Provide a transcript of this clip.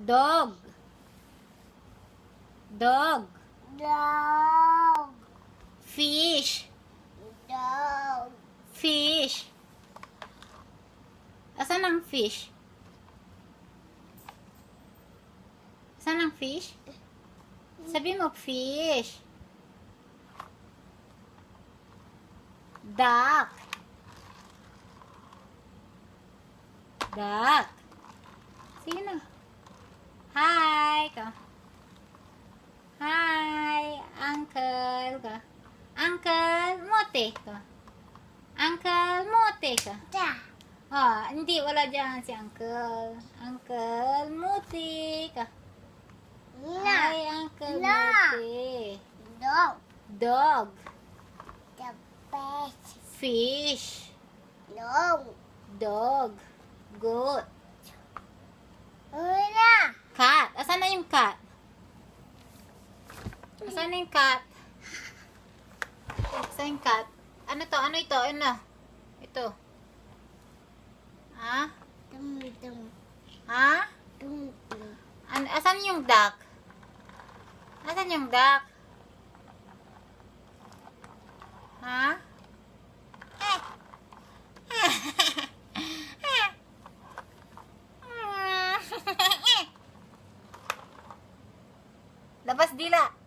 Dog. Dog. Dog. Fish. Dog. Fish. Asan ang fish? Asan ang fish? Sabi mo, fish. Duck. Duck. Sige na. Hi. Ka. Hi. Uncle. Ka. Uncle Mote. Ka. Uncle Mote. Ka. Da. Ah, hindi. Wala dyan si Uncle. Uncle Mote. Ka. Na. Hi, Uncle Na. Mote. Dog. Dog. The best. Fish. Dog. Dog. Goat. Una. Cat. Asan na yung cat? Asan na yung cat? Asan yung cat? Ano to? Ano ito? Ano? Ito. Ha? Tum-tum. Ha? Tum-tum. Asan yung duck? Asan yung duck? Ha? Labas dila.